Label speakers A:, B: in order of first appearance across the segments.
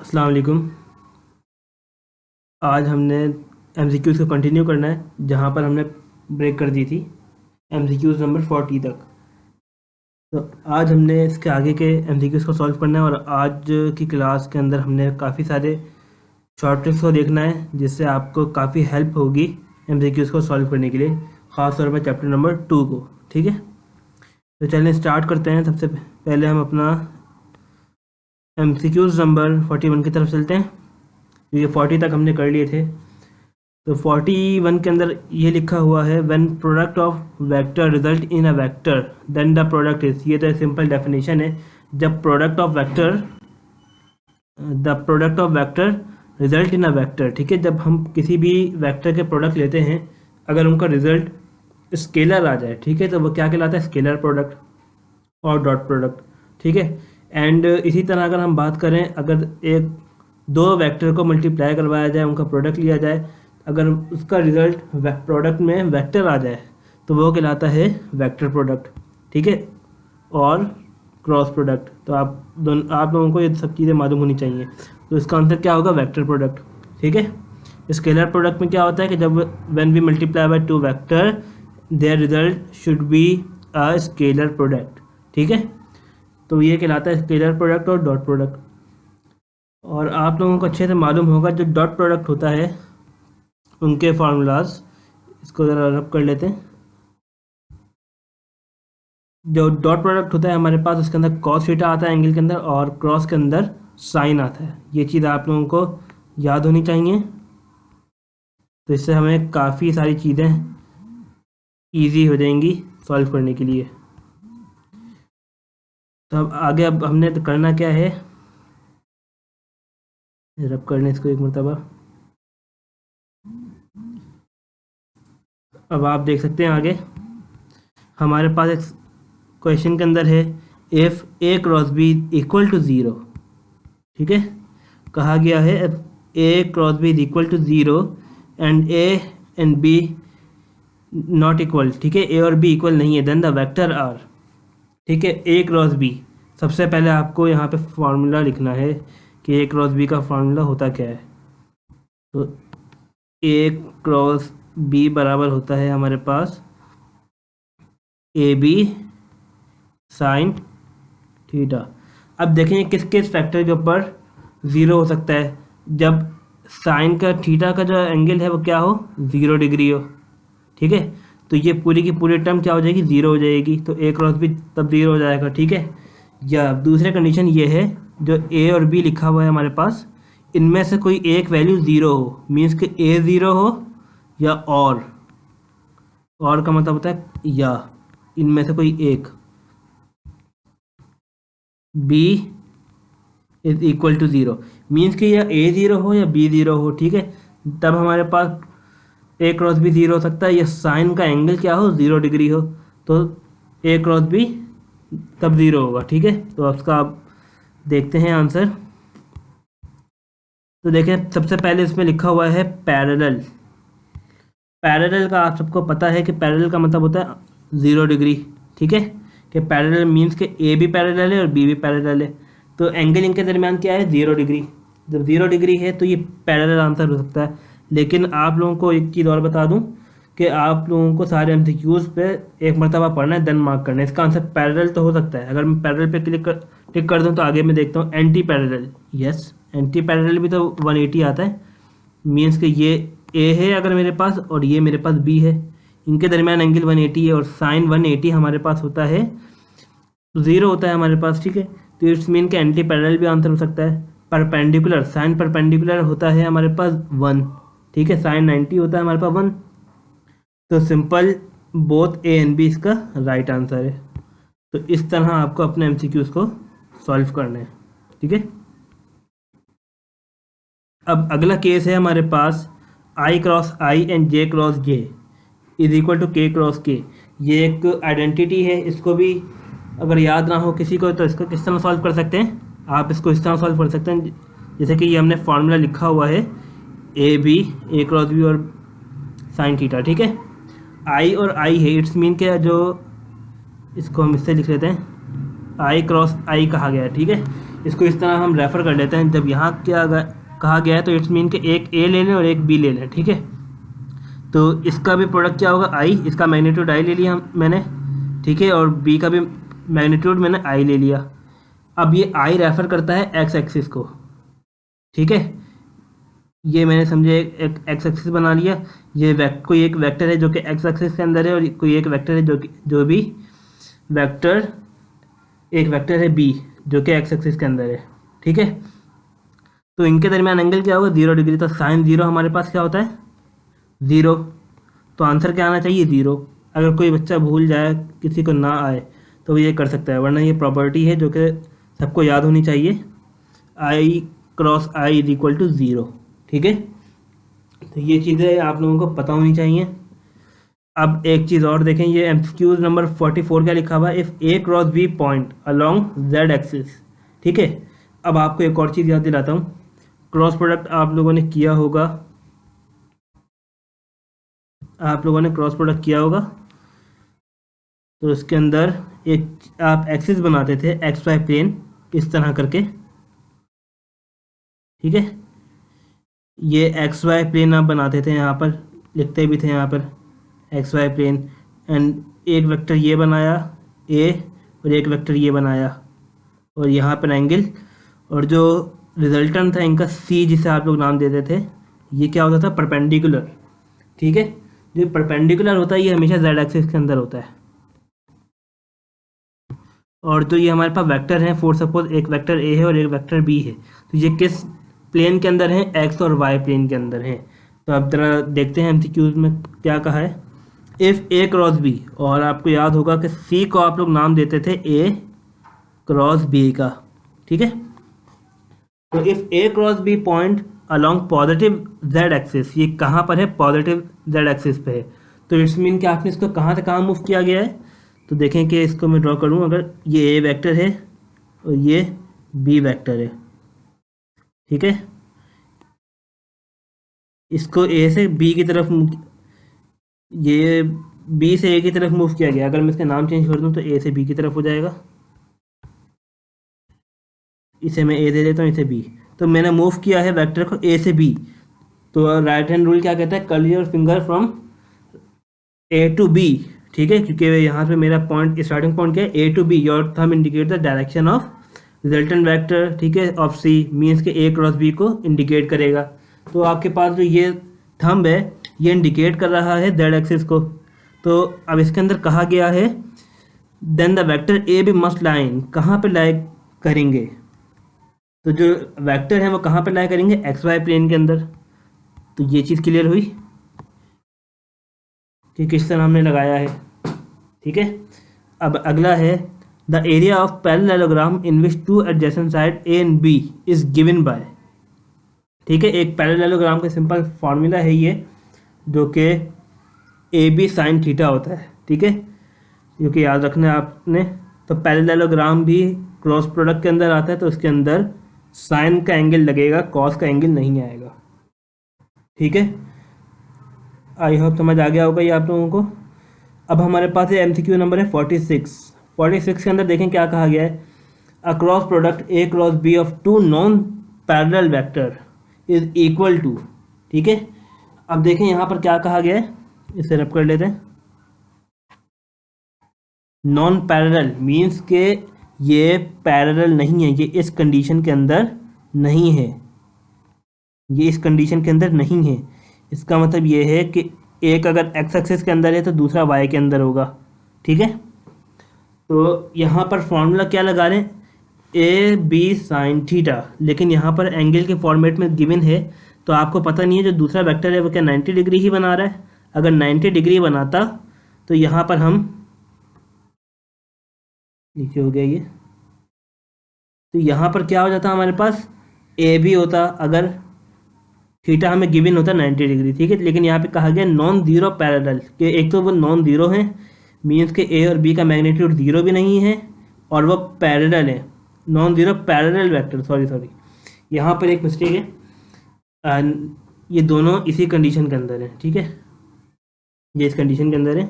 A: अस्सलाम वालेकुम। आज हमने एमसीक्यूज़ को कंटिन्यू करना है जहाँ पर हमने ब्रेक कर दी थी एमसीक्यूज़ नंबर 40 तक। तो आज हमने इसके आगे के एमसीक्यूज़ को सॉल्व करना है और आज की क्लास के अंदर हमने काफ़ी सारे शॉर्ट ट्रिक्स को देखना है जिससे आपको काफ़ी हेल्प होगी एमसीक्यूज़ को सॉल्व करने के लिए, ख़ास तौर पर चैप्टर नंबर 2 को। ठीक है, तो चलिए स्टार्ट करते हैं। सबसे पहले हम अपना एमसीक्यूज़ नंबर 41 की तरफ चलते हैं। ये 40 तक हमने कर लिए थे। तो 41 के अंदर ये लिखा हुआ है, when product of vector result in a vector then the product is. ये तो सिंपल डेफिनेशन है, जब product of vector result in a vector. ठीक है, जब हम किसी भी वेक्टर के प्रोडक्ट लेते हैं, अगर उनका रिजल्ट स्केलर आ जाए, ठीक है, तो वो क्या कहलाता है, स्केलर प्रोडक्ट और डॉट प्रोडक्ट। ठीक है, एंड इसी तरह अगर हम बात करें, अगर एक दो वेक्टर को मल्टीप्लाई करवाया जाए, उनका प्रोडक्ट लिया जाए, अगर उसका रिजल्ट प्रोडक्ट में वेक्टर आ जाए तो वो कहलाता है वेक्टर प्रोडक्ट। ठीक है, और क्रॉस प्रोडक्ट। तो आप लोगों को ये सब चीज़ें मालूम होनी चाहिए। तो इसका आंसर क्या होगा, वेक्टर प्रोडक्ट। ठीक है, स्केलर प्रोडक्ट में क्या होता है कि जब when we multiply by two vector their result should be a scalar product. ठीक है, तो ये कहलाता है स्केलर प्रोडक्ट और डॉट प्रोडक्ट। और आप लोगों को अच्छे से मालूम होगा जो डॉट प्रोडक्ट होता है उनके फार्मूलाज, इसको ज़रा रब कर लेते हैं। जो डॉट प्रोडक्ट होता है हमारे पास, उसके अंदर कॉस थीटा आता है एंगल के अंदर, और क्रॉस के अंदर साइन आता है। ये चीज़ आप लोगों को याद होनी चाहिए, तो इससे हमें काफ़ी सारी चीज़ें ईजी हो जाएंगी सॉल्व करने के लिए। तो अब हमने तो करना क्या है, रब करने इसको एक मरतबा। अब आप देख सकते हैं आगे हमारे पास एक क्वेश्चन के अंदर है, if A cross B equal to zero. ठीक है, कहा गया है A cross B is equal to zero and A and B not equal. ठीक है, ए और बी इक्वल नहीं है, देन द वेक्टर आर। ठीक है, ए क्रॉस बी, सबसे पहले आपको यहाँ पे फॉर्मूला लिखना है कि ए क्रॉस बी का फॉर्मूला होता क्या है। तो ए क्रॉस बी बराबर होता है हमारे पास ए बी साइन थीटा। अब देखेंगे किस किस फैक्टर के ऊपर ज़ीरो हो सकता है, जब साइन का थीटा का जो एंगल है वो क्या हो, 0 डिग्री हो। ठीक है, तो ये पूरी की पूरी टर्म क्या हो जाएगी, 0 हो जाएगी। तो ए क्रॉस बी तब 0 हो जाएगा। ठीक है, या दूसरे कंडीशन ये है, जो ए और बी लिखा हुआ है हमारे पास, इनमें से कोई एक वैल्यू 0 हो, मीन्स कि ए 0 हो या और का मतलब होता है या, इनमें से कोई एक, B is equal to 0, means कि या ए 0 हो या बी 0 हो। ठीक है, तब हमारे पास ए क्रॉस बी 0 हो सकता है, या साइन का एंगल क्या हो, 0 डिग्री हो, तो ए क्रॉस बी तब 0 होगा। ठीक है, तो उसका आप देखते हैं आंसर। तो देखें, सबसे पहले इसमें लिखा हुआ है पैरेलल। पैरेलल का आप सबको पता है कि पैरेलल का मतलब होता है 0 डिग्री। ठीक है, कि पैरेलल मीन्स कि ए भी पैरेलल है और बी भी पैरेलल है, तो एंगल इनके दरमियान क्या है, 0 डिग्री। जब 0 डिग्री है तो ये पैरेलल आंसर हो सकता है। लेकिन आप लोगों को एक चीज़ और बता दूं कि आप लोगों को सारे एमसीक्यूज़ पे एक मरतबा पढ़ना है, देन मार्क करना है। इसका आंसर पैरेलल तो हो सकता है। अगर मैं पैरेलल पे टिक कर दूं तो आगे मैं देखता हूँ anti parallel. Yes, anti parallel भी तो 180 आता है, मीन्स कि ये ए है अगर मेरे पास और ये मेरे पास बी है, इनके दरमियान एंगल 180 है और साइन 180 हमारे पास होता है, 0 होता है हमारे पास। ठीक है, तो इट्स मीन के एंटी पैरेलल भी आंसर हो सकता है। परपेंडिकुलर, साइन परपेंडिकुलर होता है हमारे पास 1। ठीक है, साइन 90 होता है हमारे पास 1। तो simple both A and B इसका राइट आंसर है। तो इस तरह आपको अपने एमसीक्यूज़ को सॉल्व करना है। ठीक है, अब अगला केस है हमारे पास, I cross I and J cross J is equal to K cross K. ये एक आइडेंटिटी है, इसको भी अगर याद ना हो किसी को तो इसको किस तरह सॉल्व कर सकते हैं, आप इसको इस तरह सॉल्व कर सकते हैं, जैसे कि ये हमने फार्मूला लिखा हुआ है A B, A cross B और साइन थीटा। ठीक है, आई और आई है, इट्स मीन जो इसको हम इससे लिख लेते हैं, आई क्रॉस आई कहा गया है। ठीक है, इसको इस तरह हम रेफ़र कर लेते हैं। जब यहाँ क्या कहा गया है तो इट्स मीन कि एक ए ले लें और एक बी ले लें, ठीक है। तो इसका भी प्रोडक्ट क्या होगा, आई, इसका मैग्नीट्यूड आई ले लिया मैंने, ठीक है, और बी का भी मैग्नीट्यूड मैंने आई ले लिया। अब ये आई रेफ़र करता है एक्स एक्सिस को, ठीक है। ये मैंने समझे एक एक्स एक्सिस बना लिया। ये कोई एक वेक्टर है जो कि एक्स एक्सिस के अंदर है, और कोई एक वेक्टर है जो भी वेक्टर एक वेक्टर है बी जो कि एक्स एक्सिस के अंदर है, ठीक है। तो इनके दरमियान एंगल क्या होगा, 0 डिग्री। तो साइन 0 हमारे पास क्या होता है, 0। तो आंसर क्या आना चाहिए, 0। अगर कोई बच्चा भूल जाए, किसी को ना आए, तो ये कर सकता है, वरना ये प्रॉपर्टी है जो कि सबको याद होनी चाहिए, I cross I is equal to 0, ठीक है। तो ये चीज़ें आप लोगों को पता होनी चाहिए। अब एक चीज़ और देखें, ये एमसीक्यूज नंबर 44 क्या लिखा हुआ है, if A cross B point along Z axis, ठीक है। अब आपको एक और चीज़ याद दिलाता हूँ, क्रॉस प्रोडक्ट आप लोगों ने किया होगा, तो इसके अंदर एक आप एक्सिस बनाते थे, एक्स वाई प्लेन, इस तरह करके, ठीक है। ये एक्स वाई प्लेन आप बनाते थे, यहाँ पर लिखते भी थे, यहाँ पर एक्स वाई प्लेन, एंड एक वेक्टर ये बनाया ए और एक वेक्टर ये बनाया, और यहाँ पर एंगल, और जो रिजल्टेंट था इनका सी, जिसे आप लोग नाम देते थे, ये क्या होता था, परपेंडिकुलर, ठीक है। जो परपेंडिकुलर होता है ये हमेशा जेड एक्सिस के अंदर होता है। और जो ये हमारे पास वेक्टर हैं, फॉर सपोज एक वेक्टर ए है और एक वेक्टर बी है, तो ये किस प्लेन के अंदर हैं, एक्स और वाई प्लेन के अंदर हैं। तो अब जरा देखते हैं एमसीक्यूज में क्या कहा है, इफ़ ए क्रॉस बी, और आपको याद होगा कि सी को आप लोग नाम देते थे ए क्रॉस बी का, ठीक है। तो if A cross B point along positive Z axis, ये कहाँ पर है, पॉजिटिव जेड एक्सिस पे है। तो इट्स मीन कि आपने इसको कहाँ से कहाँ मूव किया गया है। तो देखें कि इसको मैं ड्रॉ करूँ, अगर ये ए वेक्टर है और ये बी वेक्टर है, ठीक है, इसको ए से बी की तरफ, ये बी से ए की तरफ मूव किया गया। अगर मैं इसका नाम चेंज कर दूं तो ए से बी की तरफ हो जाएगा, इसे मैं ए दे देता हूँ, इसे बी। तो मैंने मूव किया है वेक्टर को ए से बी। तो राइट हैंड रूल क्या कहता है, curl your finger from A to B, ठीक है, क्योंकि यहाँ पे मेरा पॉइंट, स्टार्टिंग पॉइंट क्या है, A to B. Your thumb indicate the direction of resultant vector, ठीक है, ऑफ सी, मीन्स के ए क्रॉस बी को इंडिकेट करेगा। तो आपके पास जो ये थंब है ये इंडिकेट कर रहा है जेड एक्सिस को। तो अब इसके अंदर कहा गया है then the vector A B must line, कहाँ पे लाई करेंगे, तो जो वेक्टर है वो कहाँ पे लाई करेंगे, एक्स वाई प्लेन के अंदर। तो ये चीज़ क्लियर हुई कि किस तरह हमने लगाया है, ठीक है। अब अगला है the area of parallelogram in which two adjacent side A and B is given by, ठीक है। एक पैरेललोग्राम का सिंपल फार्मूला है ये, जो कि ए बी साइन थीटा होता है, ठीक है, जो कि याद रखना है आपने। तो पैरेललोग्राम भी क्रॉस प्रोडक्ट के अंदर आता है, तो उसके अंदर साइन का एंगल लगेगा, कॉस का एंगल नहीं आएगा, ठीक है। आई होप समझ आ गया होगा ये आप लोगों को। अब हमारे पास ये एमसीक्यू नंबर है 46 के अंदर देखें क्या कहा गया है, a cross product A cross B of two non parallel vector is equal to, ठीक है। अब देखें यहाँ पर क्या कहा गया है, इसे रब कर लेते हैं। नॉन पैरेलल मीन्स के ये पैरेलल नहीं है, ये इस कंडीशन के अंदर नहीं है, ये इस कंडीशन के अंदर नहीं है। इसका मतलब ये है कि एक अगर एक्स एक्सिस के अंदर है तो दूसरा वाई के अंदर होगा, ठीक है। तो यहाँ पर फॉर्मूला क्या लगा रहे हैं, ए बी साइन थीटा, लेकिन यहाँ पर एंगल के फॉर्मेट में गिवन है, तो आपको पता नहीं है जो दूसरा वेक्टर है वो क्या 90 डिग्री ही बना रहा है। अगर 90 डिग्री बनाता तो यहाँ पर हम, नीचे हो गया ये, तो यहाँ पर क्या हो जाता हमारे पास, ए बी होता अगर थीटा हमें गिवन होता 90 डिग्री, ठीक है। लेकिन यहाँ पे कहा गया नॉन जीरो पैरेलल, कि एक तो वो नॉन जीरो हैं, मीन्स के ए और बी का मैग्नीट्यूड जीरो भी नहीं है, और वो पैरेलल है, non zero parallel vector, sorry यहाँ पर एक मिस्टेक है, ये दोनों इसी कंडीशन के अंदर है, ठीक है, ये इस कंडीशन के अंदर है।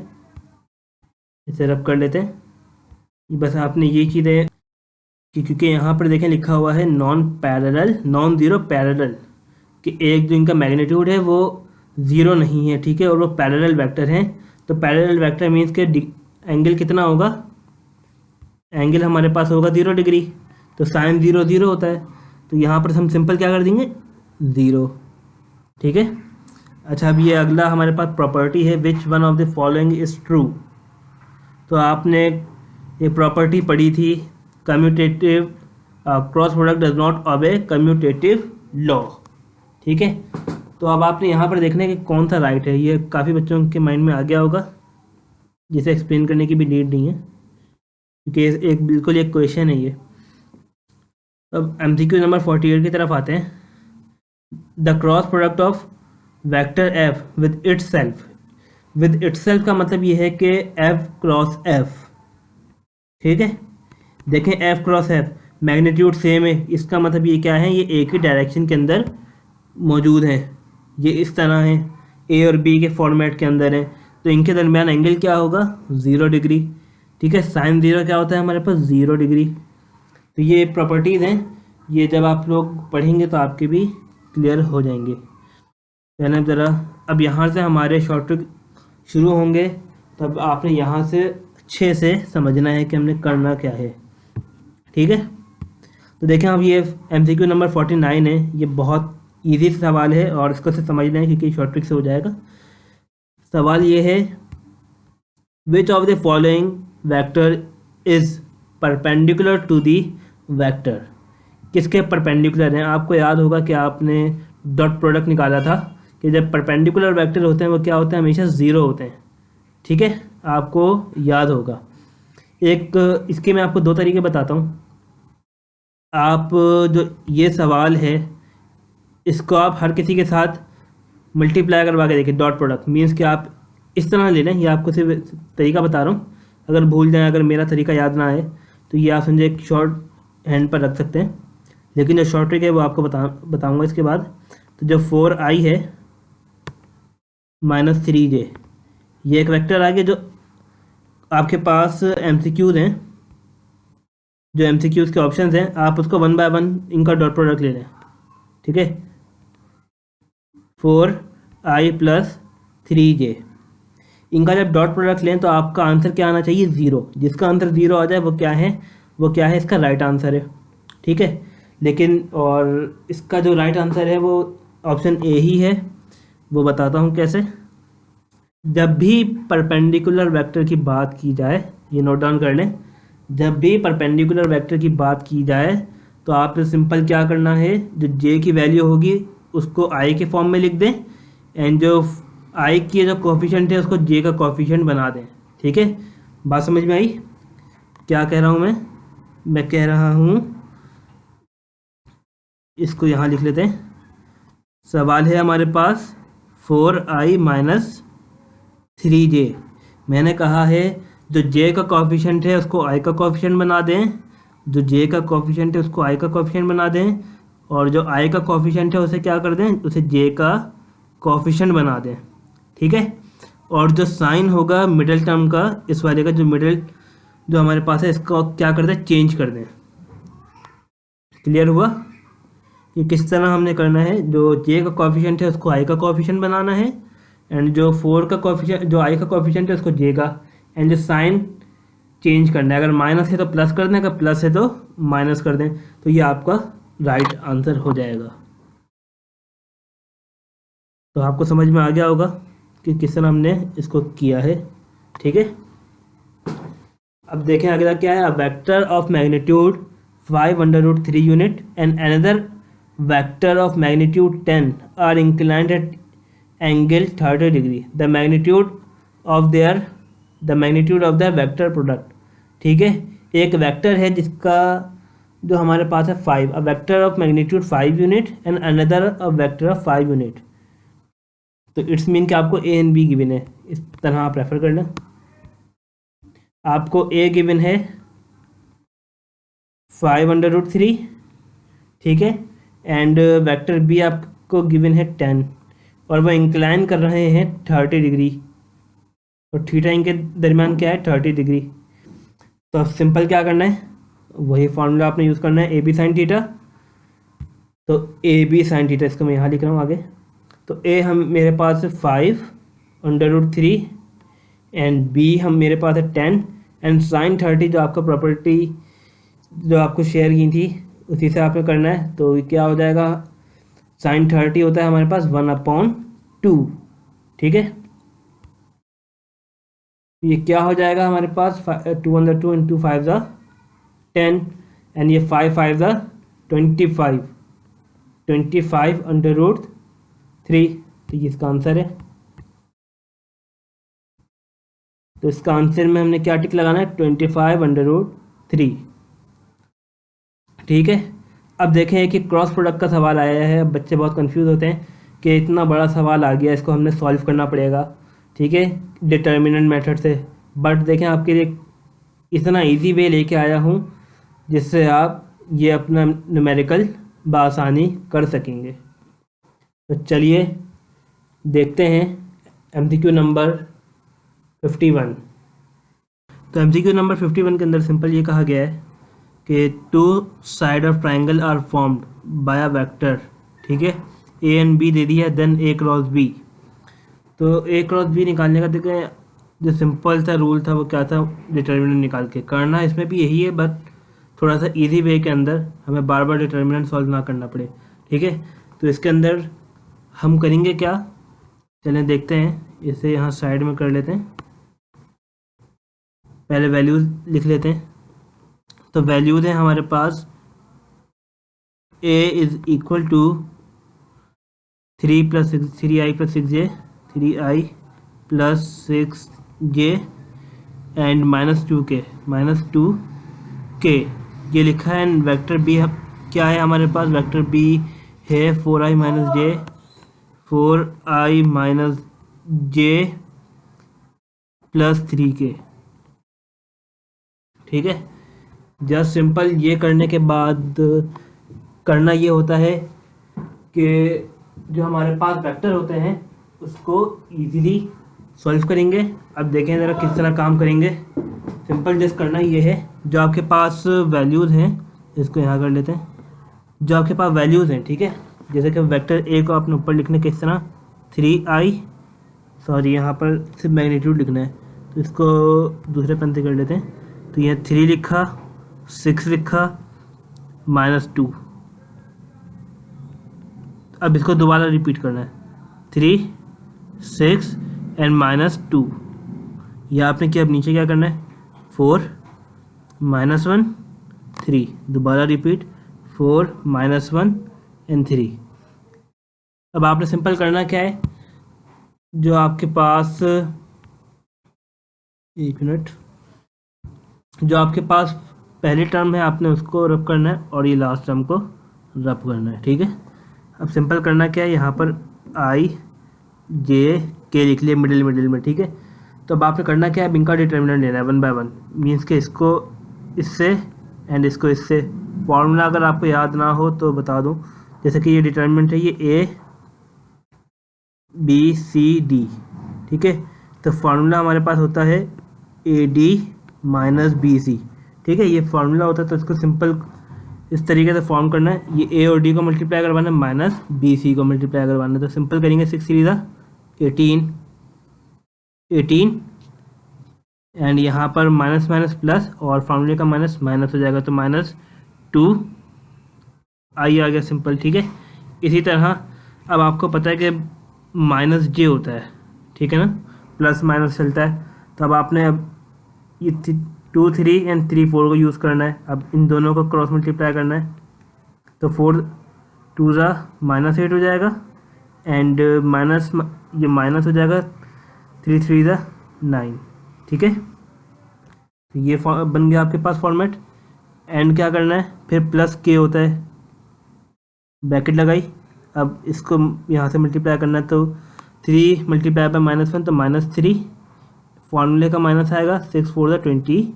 A: इसे रब कर लेते हैं, बस आपने ये चीज़ें कि क्योंकि यहाँ पर देखें लिखा हुआ है नॉन ज़ीरो पैरेलल, कि एक जो इनका मैग्नीट्यूड है वो ज़ीरो नहीं है, ठीक है, और वो पैरेलल वेक्टर हैं। तो पैरेलल वेक्टर मीन्स के एंगल कितना होगा, एंगल हमारे पास होगा 0 डिग्री, तो साइन 0 0 होता है, तो यहाँ पर हम सिंपल क्या कर देंगे 0, ठीक है। अच्छा, अब ये अगला हमारे पास प्रॉपर्टी है, which one of the following is true. तो आपने ये प्रॉपर्टी पढ़ी थी, commutative cross product does not obey commutative law, ठीक है। तो अब आपने यहाँ पर देखना है कि कौन सा राइट है, ये काफ़ी बच्चों के माइंड में आ गया होगा, जिसे एक्सप्लेन करने की भी नीड नहीं है, क्योंकि एक बिल्कुल एक क्वेश्चन है ये। अब MCQ नंबर 48 की तरफ आते हैं। The cross product of vector f with itself का मतलब ये है कि f क्रॉस f, ठीक है। देखें f cross f magnitude same है, इसका मतलब ये क्या है, ये एक ही डायरेक्शन के अंदर मौजूद है, ये इस तरह है, a और b के फॉर्मेट के अंदर है, तो इनके दरमियान एंगल क्या होगा 0 डिग्री, ठीक है। साइन 0 क्या होता है हमारे पास 0 डिग्री। तो ये प्रॉपर्टीज़ हैं, ये जब आप लोग पढ़ेंगे तो आपके भी क्लियर हो जाएंगे। पहले ज़रा अब यहाँ से हमारे शॉर्ट ट्रिक शुरू होंगे, तब आपने यहाँ से अच्छे से समझना है कि हमने करना क्या है, ठीक है। तो देखें अब ये MCQ नंबर 49 है, ये बहुत ईजी सवाल है और इसको से समझना है क्योंकि शॉर्ट ट्रिक से हो जाएगा। सवाल ये है, which of the following vector is perpendicular to the vector, किसके परपेंडिकुलर हैं। आपको याद होगा कि आपने डॉट प्रोडक्ट निकाला था कि जब परपेंडिकुलर वेक्टर होते हैं वो क्या होते हैं, हमेशा 0 होते हैं, ठीक है, आपको याद होगा। एक इसके मैं आपको 2 तरीके बताता हूँ। आप जो ये सवाल है इसको आप हर किसी के साथ मल्टीप्लाई करवा के देखें, डॉट प्रोडक्ट मीन्स कि आप इस तरह ले लें, ये आपको सिर्फ तरीका बता रहा हूँ, अगर भूल जाएं, अगर मेरा तरीका याद ना आए तो ये आप समझे एक शॉर्ट हैंड पर रख सकते हैं, लेकिन जो शॉर्ट ट्रिक है वो आपको बताऊँगा इसके बाद। तो जो 4i है माइनस 3j, ये एक वेक्टर आ गया। जो आपके पास MCQs हैं, जो MCQs के ऑप्शंस हैं, आप उसको 1 बाय 1 इनका डॉट प्रोडक्ट ले लें, ठीक है। 4i प्लस 3j, इनका जब डॉट प्रोडक्ट लें तो आपका आंसर क्या आना चाहिए 0। जिसका आंसर 0 आ जाए वो क्या है, इसका राइट आंसर है, ठीक है। लेकिन और इसका जो राइट आंसर है वो ऑप्शन ए ही है, वो बताता हूँ कैसे। जब भी परपेंडिकुलर वेक्टर की बात की जाए, ये नोट डाउन कर लें, जब भी परपेंडिकुलर वेक्टर की बात की जाए तो आपने सिंपल क्या करना है, जो j की वैल्यू होगी उसको i के फॉर्म में लिख दें, एंड जो i की जो कोफिशिएंट है उसको j का कोफिशिएंट बना दें, ठीक है। बात समझ में आई क्या कह रहा हूँ मैं कह रहा हूँ, इसको यहाँ लिख लेते हैं। सवाल है हमारे पास 4i माइनस 3j, मैंने कहा है जो j का कोफिशिएंट है उसको i का कोफिशिएंट बना दें, जो j का कोफिशिएंट है उसको i का कोफिशिएंट बना दें, और जो i का कोफिशिएंट है उसे क्या कर दें, उसे j का कोफिशिएंट बना दें, ठीक है। और जो साइन होगा मिडिल टर्म का, इस वाले का जो मिडिल जो हमारे पास है, इसको क्या कर दें, चेंज कर दें। क्लियर हुआ कि किस तरह हमने करना है, जो j का कोफिशिएंट है उसको i का कोफिशिएंट बनाना है, एंड जो 4 का कोफिशिएंट, जो i का कोफिशिएंट है उसको j का, एंड जो साइन चेंज करना है, अगर माइनस है तो प्लस कर दें, अगर प्लस है तो माइनस कर दें, तो ये आपका राइट आंसर हो जाएगा। तो आपको समझ में आ गया होगा कि किस तरह हमने इसको किया है, ठीक है। अब देखें अगला क्या है, vector of magnitude 5√3 unit and another vector of magnitude 10 are inclined at angle 30 degree, the magnitude of the vector product, ठीक है। एक वेक्टर है जिसका जो हमारे पास है 5, a vector of magnitude 5 unit and another a vector of 5 unit, तो it's mean कि आपको ए एंड बी गिवन है, इस तरह आप रेफर कर लें। आपको ए गिवन है 5√3, ठीक है, एंड वेक्टर बी आपको गिवन है 10, और वह इंक्लाइन कर रहे हैं 30 डिग्री, और थीटा इनके दरमियान क्या है 30 डिग्री। तो अब सिंपल क्या करना है, वही फार्मूला आपने यूज़ करना है, ए बी साइन थीटा। तो ए बी साइन थीटा इसको मैं यहाँ लिख रहा हूँ आगे। तो ए हम मेरे पास है 5/√3 एंड बी हम मेरे पास है 10 एंड साइन 30 जो आपका प्रॉपर्टी जो आपको शेयर की थी उसी से आपने करना है। तो क्या हो जाएगा, साइन 30 होता है हमारे पास 1/2, ठीक है। ये क्या हो जाएगा हमारे पास 2/2 इंटू 5 10 एंड ये 5 5 25/√3। तो ये इसका आंसर है। तो इसका आंसर में हमने क्या टिक लगाना है, 25/√3, ठीक है। अब देखें कि क्रॉस प्रोडक्ट का सवाल आया है। अब बच्चे बहुत कंफ्यूज होते हैं कि इतना बड़ा सवाल आ गया, इसको हमने सॉल्व करना पड़ेगा, ठीक है, डिटर्मिनेंट मेथड से। बट देखें आपके लिए इतना इजी वे लेके आया हूँ जिससे आप ये अपना न्यूमेरिकल बआसानी कर सकेंगे। तो चलिए देखते हैं MCQ नंबर 51। तो MCQ नंबर 51 के अंदर सिंपल ये कहा गया है कि 2 side of triangle are formed by a vector, ठीक है, ए एंड बी दे दिया है, देन ए क्रॉस बी। तो ए क्रॉस बी निकालने का देखें जो सिंपल सा रूल था वो क्या था, डिटर्मिनेंट निकाल के करना। इसमें भी यही है, बट थोड़ा सा इजी वे के अंदर हमें बार बार डिटर्मिनेंट सॉल्व ना करना पड़े, ठीक है। तो इसके अंदर हम करेंगे क्या, चलें देखते हैं। इसे यहाँ साइड में कर लेते हैं, पहले वैल्यूज लिख लेते हैं। तो वैल्यूज हैं हमारे पास a is equal to 3 + 6 3i + 6j 3i + 6j and -2k ये लिखा है। एंड वेक्टर बी क्या है हमारे पास, वेक्टर बी है 4i - j 4i - j + 3k, ठीक है। जस्ट सिंपल ये करने के बाद करना ये होता है कि जो हमारे पास वेक्टर होते हैं उसको इजीली सॉल्व करेंगे। अब देखें ज़रा किस तरह काम करेंगे। सिंपल जस्ट करना ये है, जो आपके पास वैल्यूज़ हैं इसको यहाँ कर लेते हैं। जो आपके पास वैल्यूज़ हैं, ठीक है, जैसे कि वेक्टर ए को आपने ऊपर लिखने किस तरह 3i, सॉरी यहाँ पर सिर्फ मैग्नीट्यूड लिखना है तो इसको दूसरे पंक्ति कर लेते हैं। तो यह 3 लिखा, 6 लिखा, -2। अब इसको दोबारा रिपीट करना है, 3 6 एंड -2। यह आपने क्या, अब नीचे क्या करना है, 4 -1 3, दोबारा रिपीट 4 -1 एंड 3। अब आपने सिंपल करना क्या है, जो आपके पास एक मिनट, जो आपके पास पहली टर्म है आपने उसको रब करना है और ये लास्ट टर्म को रब करना है, ठीक है। अब सिंपल करना क्या है, यहाँ पर i j k लिख लिए मिडिल में, ठीक है। तो अब आपने करना क्या है, इनका डिटर्मिनेंट लेना है 1 by 1, मीन्स के इसको इससे एंड इसको इससे। फॉर्मूला अगर आपको याद ना हो तो बता दूँ, जैसे कि ये डिटर्मिनेंट है, ये a b c d, ठीक है। तो फार्मूला हमारे पास होता है AD - BC, ठीक है, ये फार्मूला होता है। तो इसको सिंपल इस तरीके से फॉर्म करना है, ये A और D को मल्टीप्लाई करवाना है, -BC को मल्टीप्लाई करवाना है। तो सिंपल करेंगे, 6 3 18 एंड यहाँ पर माइनस माइनस प्लस और फार्मूले का माइनस माइनस हो जाएगा, तो -2 i आ गया सिंपल, ठीक है। इसी तरह अब आपको पता है कि -j होता है, ठीक है ना, प्लस माइनस चलता है। तो अब आपने अब ये 2 3 एंड 3 4 को यूज़ करना है। अब इन दोनों को क्रॉस मल्टीप्लाई करना है, तो 4 2 -8 हो जाएगा एंड माइनस ये माइनस हो जाएगा, 3 3 9, ठीक है। तो ये बन गया आपके पास फॉर्मेट। एंड क्या करना है, फिर प्लस k होता है, ब्रैकेट लगाई। अब इसको यहाँ से मल्टीप्लाई करना है, तो 3 × -1 तो -3, फॉर्मूले का माइनस आएगा, 6 4 24।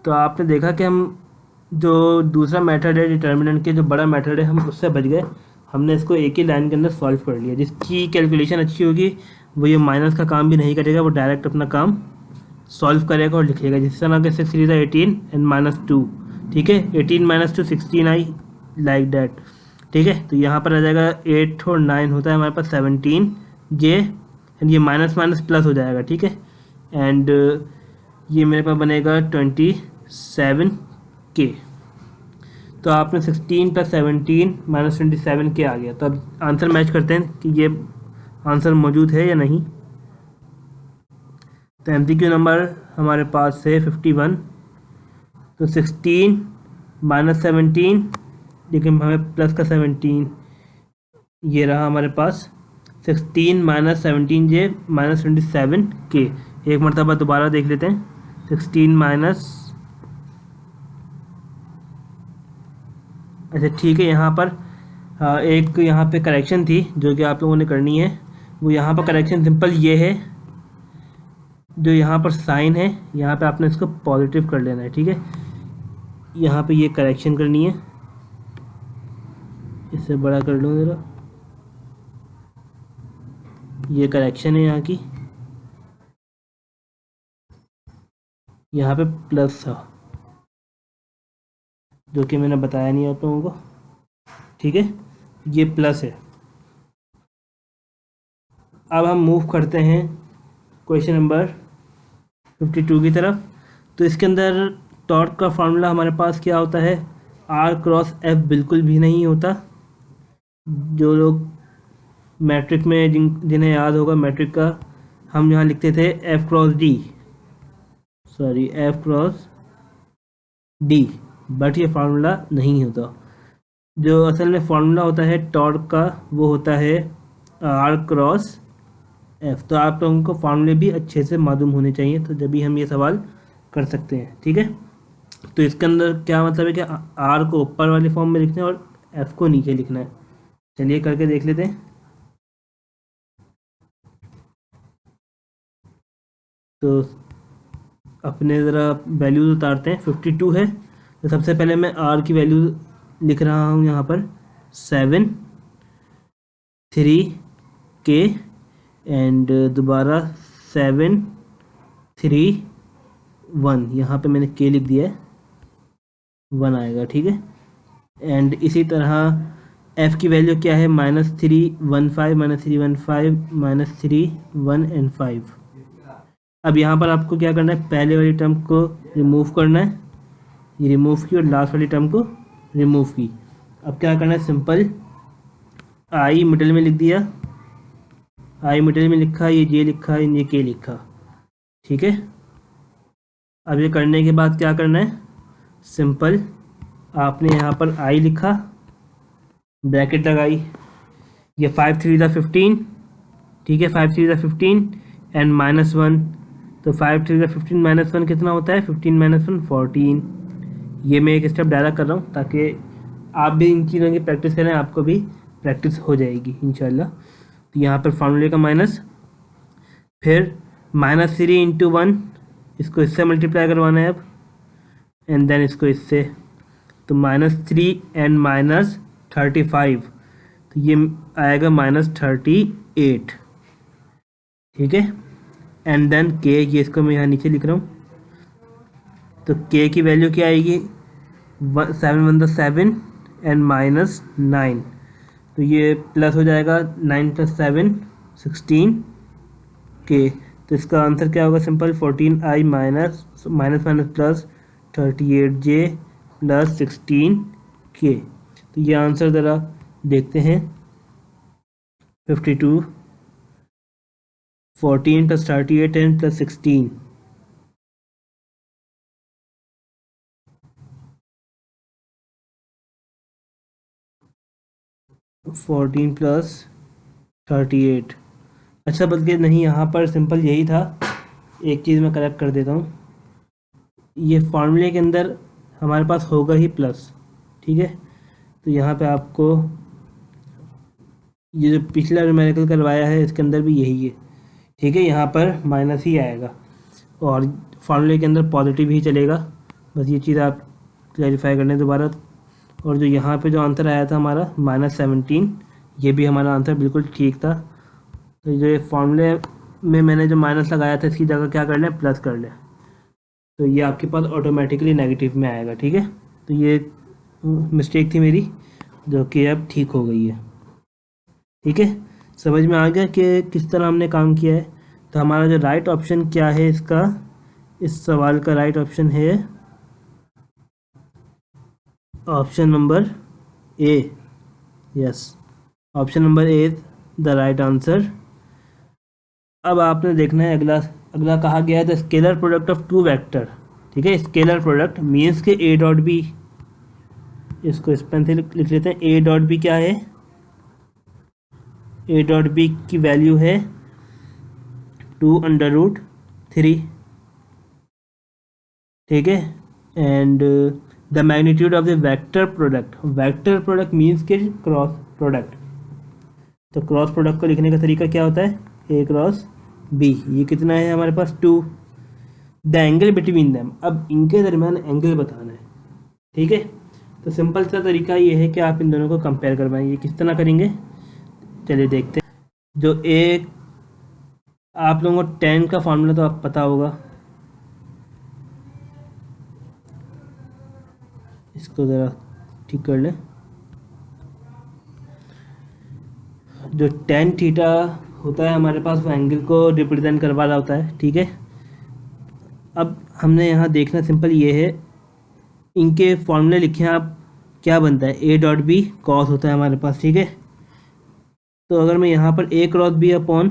A: तो आपने देखा कि हम जो दूसरा मेथड है डिटर्मिनेंट के, जो बड़ा मेथड है, हम उससे बच गए। हमने इसको एक ही लाइन के अंदर सॉल्व कर लिया। जिसकी कैलकुलेशन अच्छी होगी वो ये माइनस का काम भी नहीं करेगा, वो डायरेक्ट अपना काम सॉल्व करेगा और लिखेगा। जिस तरह के 6 3 18 एंड -2, ठीक है, 18 - 2 16 आई लाइक दैट, ठीक है। तो यहाँ पर आ जाएगा 8 और 9 होता है हमारे पास 17 जे, एंड ये माइनस माइनस प्लस हो जाएगा, ठीक है। एंड ये मेरे पास बनेगा 27 के। तो आपने 16 + 17 - 27 के आ गया। तो अब आंसर मैच करते हैं कि ये आंसर मौजूद है या नहीं। तो MCQ नंबर हमारे पास है 51। तो 16 - 17, लेकिन हमें प्लस का 17, ये रहा हमारे पास 16 - 17 जे -27 के। एक मरतबा दोबारा देख लेते हैं। 16 माइनस, अच्छा ठीक है, यहाँ पर एक यहाँ पे करेक्शन थी जो कि आप लोगों ने करनी है। वो यहाँ पर करेक्शन सिंपल ये है, जो यहाँ पर साइन है यहाँ पे आपने इसको पॉजिटिव कर लेना है, ठीक है। यहाँ पे ये करेक्शन करनी है, इससे बड़ा कर लूँ ज़रा, ये करेक्शन है यहाँ की। यहाँ पे प्लस था जो कि मैंने बताया नहीं आप लोगों को, ठीक है, ये प्लस है। अब हम मूव करते हैं क्वेश्चन नंबर 52 की तरफ। तो इसके अंदर टॉर्क का फार्मूला हमारे पास क्या होता है, R×F बिल्कुल भी नहीं होता। जो लोग मैट्रिक में जिन्हें याद होगा मैट्रिक का, हम यहाँ लिखते थे F×D, सॉरी F×D, बट ये फार्मूला नहीं होता। जो असल में फार्मूला होता है टॉर्क का वो होता है R×F। तो आप लोगों को फार्मूले भी अच्छे से मालूम होने चाहिए, तो जब भी हम ये सवाल कर सकते हैं, ठीक है। तो इसके अंदर क्या मतलब है कि R को ऊपर वाले फॉर्म में लिखना है और F को नीचे लिखना है। चलिए करके देख लेते हैं। तो अपने ज़रा वैल्यूज उतारते हैं। 52 है तो सबसे पहले मैं R की वैल्यू लिख रहा हूँ यहाँ पर 7 3 के, एंड दोबारा 7 3 1, यहाँ पे मैंने के लिख दिया है, 1 आएगा, ठीक है। एंड इसी तरह F की वैल्यू क्या है, -3 1 5 -3 1 5 -3 1 एंड 5। अब यहाँ पर आपको क्या करना है, पहले वाली टर्म को रिमूव करना है, ये रिमूव की, और लास्ट वाली टर्म को रिमूव की। अब क्या करना है, सिंपल I मिडिल में लिख दिया, I मिडिल में लिखा, ये J लिखा, ये K लिखा, ठीक है। अब ये करने के बाद क्या करना है, सिंपल आपने यहाँ पर I लिखा, ब्रैकेट लगाई, ये 5 3 = 15, ठीक है, 5 3 = 15 एंड -1। तो 5 3 = 15 -1 कितना होता है, 15 - 1 14। ये मैं एक स्टेप डायरेक्ट कर रहा हूँ ताकि आप भी इन चीज़ों की प्रैक्टिस करें, आपको भी प्रैक्टिस हो जाएगी इंशाल्लाह। तो यहाँ पर फार्मूले का माइनस, फिर -3 × 1, इसको इससे मल्टीप्लाई करवाना है अब, एंड देन इसको इससे, तो -3 एंड -35, तो ये आएगा -38, ठीक है। एंड देन K, ये इसको मैं यहाँ नीचे लिख रहा हूँ। तो K की वैल्यू क्या आएगी, 7 1 = 7 एंड -9, तो ये प्लस हो जाएगा, 9 + 7 16 K। तो इसका आंसर क्या होगा, simple 14I minus plus 38J plus 16K। तो ये आंसर ज़रा देखते हैं, 52 14 + 38 एंड प्लस 16, फोर्टीन प्लस 38। अच्छा बल्कि नहीं, यहाँ पर सिंपल यही था, एक चीज़ मैं करेक्ट कर देता हूँ, ये फार्मूले के अंदर हमारे पास होगा ही प्लस, ठीक है। तो यहाँ पे आपको ये जो पिछला न्यूमेरिकल करवाया है इसके अंदर भी यही है, ठीक है, यहाँ पर माइनस ही आएगा और फार्मूले के अंदर पॉजिटिव ही चलेगा। बस ये चीज़ आप क्लैरिफाई करने दोबारा। और जो यहाँ पे जो आंसर आया था हमारा -17, ये भी हमारा आंसर बिल्कुल ठीक था। तो ये फॉर्मूले में मैंने जो माइनस लगाया था इसकी जगह क्या कर लें, प्लस कर लें, तो ये आपके पास ऑटोमेटिकली नेगेटिव में आएगा। ठीक है, तो ये मिस्टेक थी मेरी जो कि अब ठीक हो गई है। ठीक है, समझ में आ गया कि किस तरह हमने काम किया है। तो हमारा जो राइट ऑप्शन क्या है इसका, इस सवाल का राइट ऑप्शन है option number A. Yes, option number A is the right answer. अब आपने देखना है अगला अगला कहा गया है the scalar product of two vector. ठीक है, स्केलर प्रोडक्ट मीन्स के ए डॉट बी, इसको इस पेन से लिख लेते हैं। ए डॉट बी क्या है, ए डॉट बी की वैल्यू है 2√3। ठीक है, and the magnitude of the vector product means के क्रॉस प्रोडक्ट। तो क्रॉस प्रोडक्ट को लिखने का तरीका क्या होता है, ए क्रॉस बी। ये कितना है हमारे पास 2। द एंगल बिटवीन दैम, अब इनके दरमियान एंगल बताना है। ठीक है, तो सिंपल सा तरीका ये है कि आप इन दोनों को कंपेयर करवाएंगे। किस तरह करेंगे, चलिए देखते हैं। जो एक आप लोगों को tan का फॉर्मूला तो आप पता होगा, इसको ज़रा ठीक कर लें। जो tan थीटा होता है हमारे पास वो एंगल को रिप्रेजेंट करवा रहा होता है। ठीक है, अब हमने यहाँ देखना सिंपल ये है, इनके फॉर्मूले लिखे हैं आप, क्या बनता है, ए डॉट बी कॉस होता है हमारे पास। ठीक है, तो अगर मैं यहाँ पर A cross B upon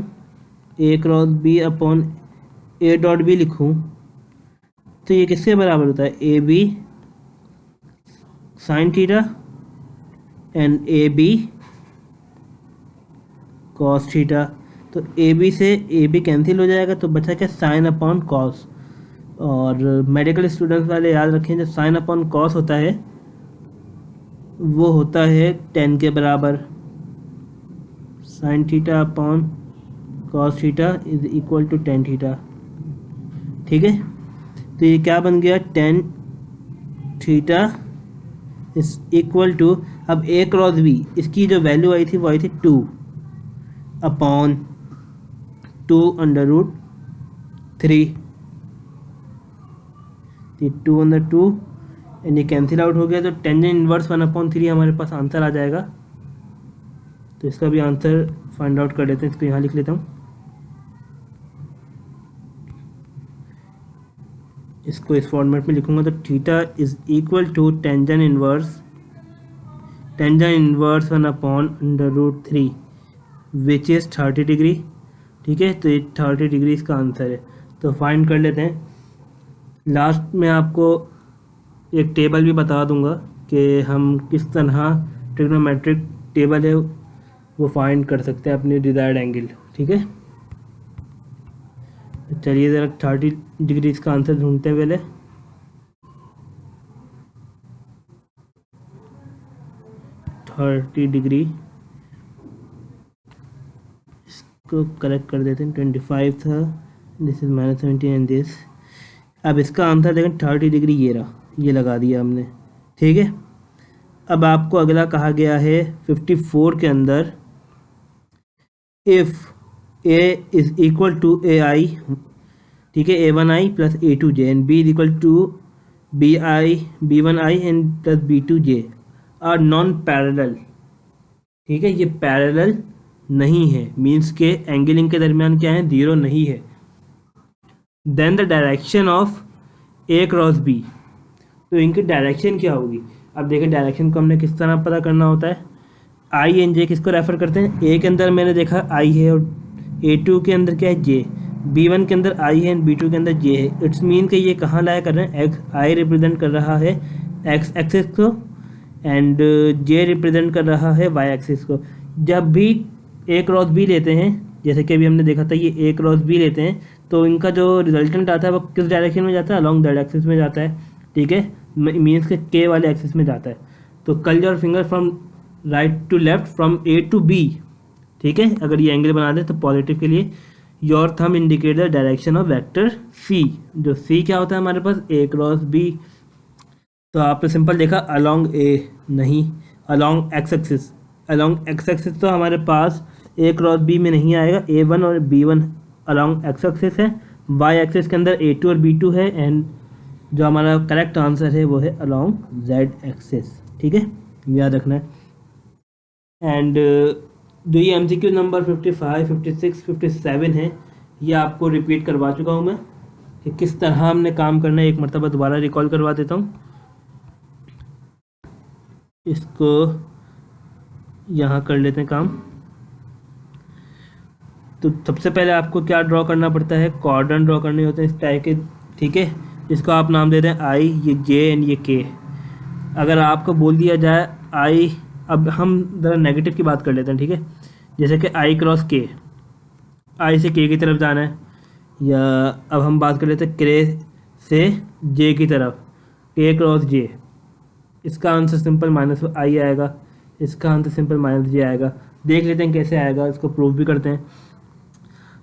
A: A dot B लिखूँ तो ये किसके बराबर होता है, A B sine theta and A B cos theta. तो ए बी से ए बी कैंसिल हो जाएगा तो बचा क्या, साइन अपॉन कॉस। और मेडिकल स्टूडेंट्स वाले याद रखें, जो साइन अपॉन कॉस होता है वो होता है tan के बराबर। Sine theta upon cos theta is equal to tan theta. ठीक है, तो ये क्या बन गया, tan theta is equal to, अब ए क्रॉस बी इसकी जो वैल्यू आई थी वो आई थी 2 अपॉन 2√3। 2/2 एंड ये कैंसिल आउट हो गया, तो टेंजेंट इनवर्स 1/3 हमारे पास आंसर आ जाएगा। तो इसका भी आंसर फाइंड आउट कर लेते हैं, इसको यहाँ लिख लेता हूँ। इसको इस फॉर्मेट में लिखूंगा तो theta is equal to tangent inverse 1/3 which is 30 degree. ठीक है, तो ये 30 डिग्री इसका आंसर है। तो फाइंड कर लेते हैं। लास्ट में आपको एक टेबल भी बता दूंगा कि हम किस तरह ट्रिग्नोमेट्रिक टेबल है वो फाइंड कर सकते हैं अपने डिज़ायर्ड एंगल। ठीक है, चलिए ज़रा 30 डिग्री इसका आंसर ढूंढते हैं पहले। डिग्री इसको करेक्ट कर देते हैं, 25 था, दिस इज -17 एंड दिस। अब इसका आंसर देखें 30 डिग्री, ये रहा, ये लगा दिया हमने। ठीक है, अब आपको अगला कहा गया है 54 के अंदर, if a is equal to A I, ठीक है, a1i plus a2j and b is equal to b1i and plus b2j are non parallel. ठीक है, ये पैरेलल नहीं है, मीन्स के एंगल इनके दरमियान क्या है, 0 नहीं है। Then the direction of A cross B, तो इनकी डायरेक्शन क्या होगी। अब देखें डायरेक्शन को हमने किस तरह पता करना होता है, आई एंड जे किसको रेफर करते हैं, ए के अंदर मैंने देखा आई है और A2 के अंदर क्या है, जे। B1 के अंदर आई है एंड B2 के अंदर जे है। इट्स मीन कि ये कहाँ लाया कर रहे हैं, एक्स आई रिप्रेजेंट कर रहा है एक्स एक्सिस को एंड जे रिप्रेजेंट कर रहा है वाई एक्सिस को। जब भी ए क्रॉस बी लेते हैं, जैसे कि अभी हमने देखा था ये ए क्रॉस बी लेते हैं, तो इनका जो रिजल्टेंट आता है वो किस डायरेक्शन में जाता है, अलॉन्ग दैट एक्सिस में जाता है। ठीक है, मीन्स के वाले एक्सिस में जाता है। तो curl your finger from right to left from A to B. ठीक है, अगर ये एंगल बना दे तो पॉजिटिव के लिए your thumb indicate the direction of vector C. जो सी क्या होता है हमारे पास, ए क्रॉस बी। तो आपने सिंपल देखा अलॉन्ग ए नहीं, along x axis. Along x axis तो हमारे पास ए क्रॉस बी में नहीं आएगा, A1 और B1 अलॉन्ग एक्स एक्सिस है, वाई एक्सिस के अंदर A2 और B2 है, एंड जो हमारा करेक्ट आंसर है वो है अलॉन्ग जेड एक्सिस। ठीक है, याद रखना है। एंड जो ये MCQ नंबर 55, 56, 57 है, ये आपको रिपीट करवा चुका हूँ मैं कि किस तरह हमने काम करना है। एक मरतबा दोबारा रिकॉल करवा देता हूँ। इसको यहाँ कर लेते हैं काम। तो सबसे पहले आपको क्या ड्रॉ करना पड़ता है, कॉर्डन ड्रॉ करने होते हैं इस टाइप के। ठीक है, जिसको आप नाम दे दें I, ये J एंड ये K। अगर आपको बोल दिया जाए I, अब हम ज़रा नेगेटिव की बात कर लेते हैं। ठीक है, जैसे कि I क्रॉस K, I से K की तरफ जाना है, या अब हम बात कर लेते हैं K से J की तरफ, K क्रॉस J। इसका आंसर सिंपल -I आएगा, इसका आंसर सिंपल -J आएगा। देख लेते हैं कैसे आएगा, इसको प्रूव भी करते हैं।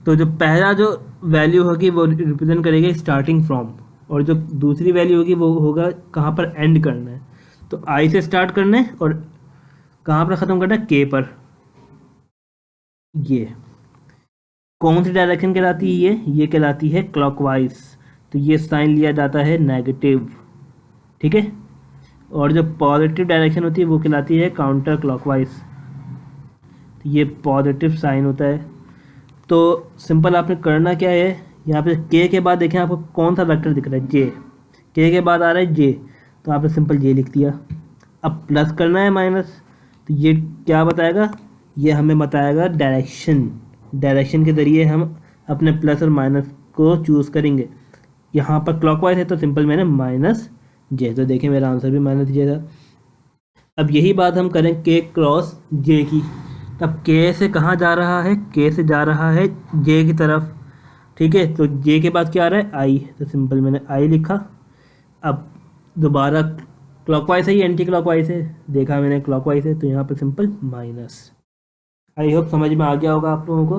A: तो जो पहला जो वैल्यू होगी वो रिप्रेजेंट करेगी स्टार्टिंग फ्रॉम, और जो दूसरी वैल्यू होगी वो होगा कहाँ पर एंड करना है। तो I से स्टार्ट करना है और कहाँ पर ख़त्म करना है, K पर। ये कौन सी डायरेक्शन कहलाती है, ये कहलाती है क्लॉकवाइज। तो ये साइन लिया जाता है नेगेटिव। ठीक है, और जो पॉजिटिव डायरेक्शन होती है वो कहलाती है काउंटर क्लॉकवाइज। तो ये पॉजिटिव साइन होता है। तो सिंपल आपने करना क्या है, यहाँ पे K के बाद देखें आपको कौन सा वेक्टर दिख रहा है, J। K के बाद आ रहा है J, तो आपने सिंपल J लिख दिया। अब प्लस करना है माइनस, तो ये क्या बताएगा, ये हमें बताएगा डायरेक्शन। डायरेक्शन के ज़रिए हम अपने प्लस और माइनस को चूज़ करेंगे। यहाँ पर क्लॉकवाइज है तो सिंपल मैंने -J, तो देखें मेरा आंसर भी -J था। अब यही बात हम करें K क्रॉस J की। तब K से कहाँ जा रहा है, K से जा रहा है J की तरफ। ठीक है, तो J के बाद क्या आ रहा है, I, तो सिंपल मैंने I लिखा। अब दोबारा क्लॉकवाइज है, एंटी क्लॉकवाइज है, देखा मैंने क्लॉकवाइज है, तो यहाँ पर सिंपल माइनस। आई होप समझ में आ गया होगा आप लोगों को।